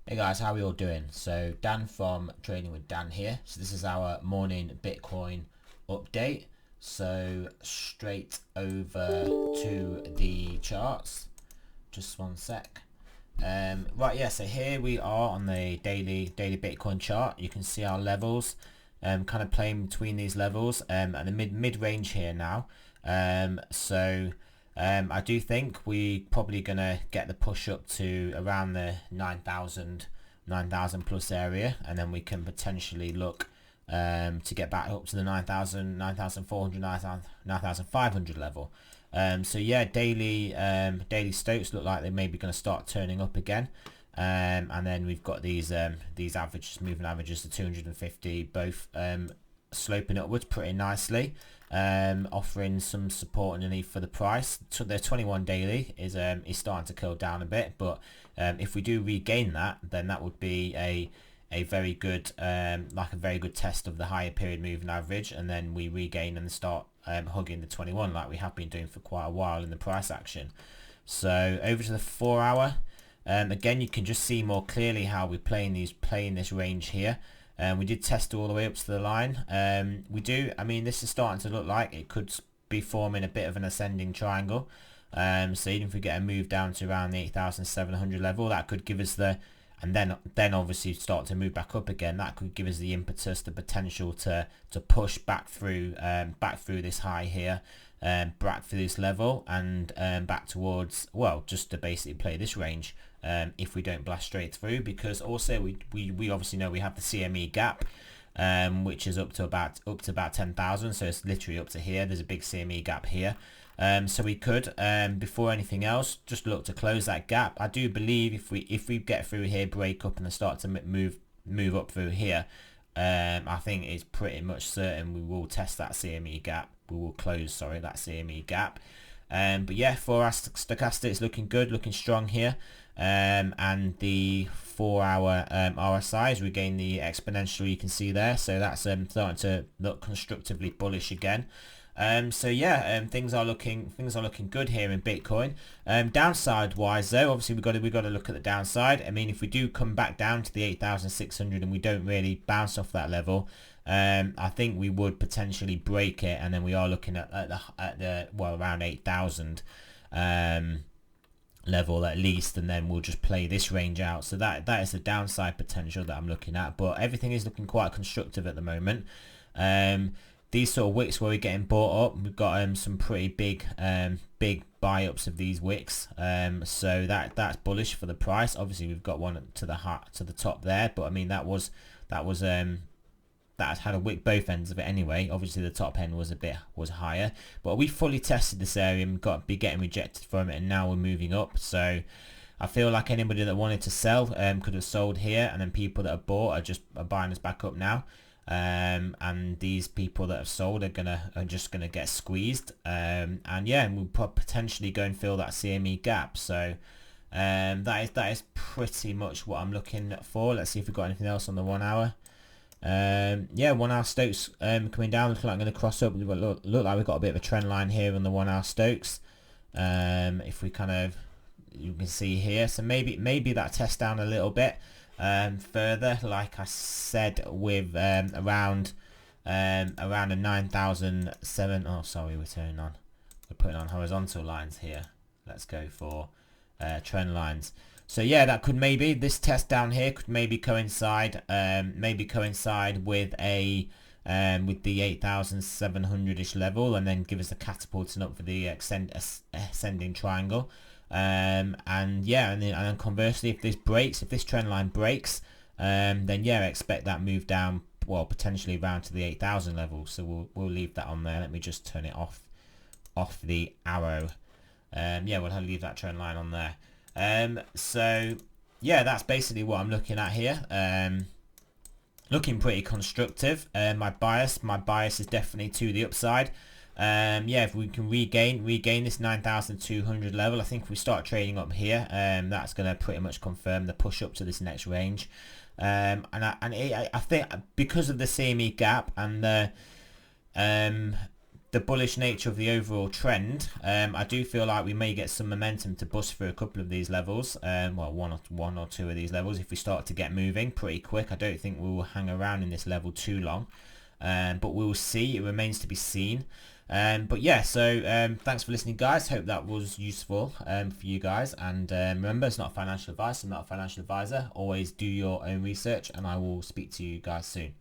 Hey guys, how are we all doing? So Dan from Trading with Dan here. So this is our morning Bitcoin update. So straight over to the charts. Just one sec. Right, yeah, so here we are on the daily Bitcoin chart. You can see our levels kind of playing between these levels and the mid range here now. I do think we're probably going to get the push up to around the 9,000 plus area, and then we can potentially look to get back up to the 9,000, 9,400, 9,500 level. So yeah, daily stokes look like they're maybe going to start turning up again. And then we've got these averages, moving averages to 250, both sloping upwards pretty nicely, offering some support underneath for the price. The 21 daily is starting to curl down a bit, but if we do regain that, then that would be a very good like a very good test of the higher period moving average, and then we regain and start hugging the 21 like we have been doing for quite a while in the price action. So over to the 4 hour. Again, you can just see more clearly how we're playing this range here. We did test all the way up to the line. This is starting to look like it could be forming a bit of an ascending triangle. So even if we get a move down to around the 8,700 level, that could give us and then obviously start to move back up again. That could give us the impetus, the potential to push back through this high here, back through this level, and back towards, well, just to basically play this range. If we don't blast straight through, because also we obviously know we have the CME gap, which is up to about 10,000, so it's literally up to here. There's a big CME gap here, so we could before anything else just look to close that gap. I do believe if we get through here, break up, and then start to move up through here, I think it's pretty much certain we will test that CME gap. We will close, sorry, that CME gap. But yeah, for our stochastic, it's looking good, looking strong here. And the 4 hour RSI has regained the exponential, you can see there, so that's starting to look constructively bullish again. Things are looking good here in Bitcoin. Downside wise though, obviously we've got to look at the downside. I mean, if we do come back down to the 8,600 and we don't really bounce off that level, I think we would potentially break it, and then we are looking at the around 8,000 level at least, and then we'll just play this range out. So that is the downside potential that I'm looking at, but everything is looking quite constructive at the moment. These sort of wicks where we're getting bought up, we've got some pretty big buy ups of these wicks, so that's bullish for the price. Obviously we've got one to the top there, but I mean that had a wick both ends of it anyway. Obviously the top end was higher, but we fully tested this area and got to be getting rejected from it, and now we're moving up. So I feel like anybody that wanted to sell could have sold here, and then people that have bought are buying us back up now. And these people that have sold are just gonna get squeezed, and we'll potentially go and fill that CME gap. So that is pretty much what I'm looking for. Let's see if we've got anything else on the 1 hour. 1 hour Stokes coming down, looking like I'm going to cross up. Look like we've got a bit of a trend line here on the 1 hour Stokes. If we you can see here, so maybe that test down a little bit further, like I said, with around a 9,007. Oh, sorry, we're putting on horizontal lines here. Let's go for trend lines. So yeah, that could maybe, this test down here could maybe coincide with the 8,700-ish level, and then give us a catapulting up for the ascending triangle. And then conversely, if this trend line breaks, then yeah, expect that move down, well, potentially around to the 8,000 level. So we'll leave that on there. Let me just turn it off the arrow. We'll leave that trend line on there. So yeah, that's basically what I'm looking at here. Looking pretty constructive. My bias is definitely to the upside. If we can regain this 9,200 level, I think if we start trading up here, that's going to pretty much confirm the push up to this next range. I think because of the CME gap and the the bullish nature of the overall trend, I do feel like we may get some momentum to bust through a couple of these levels, well, one or two of these levels if we start to get moving pretty quick. I don't think we will hang around in this level too long, but we will see. It remains to be seen. But yeah, so thanks for listening, guys. Hope that was useful for you guys, and remember, it's not financial advice. I'm not a financial advisor. Always do your own research, and I will speak to you guys soon.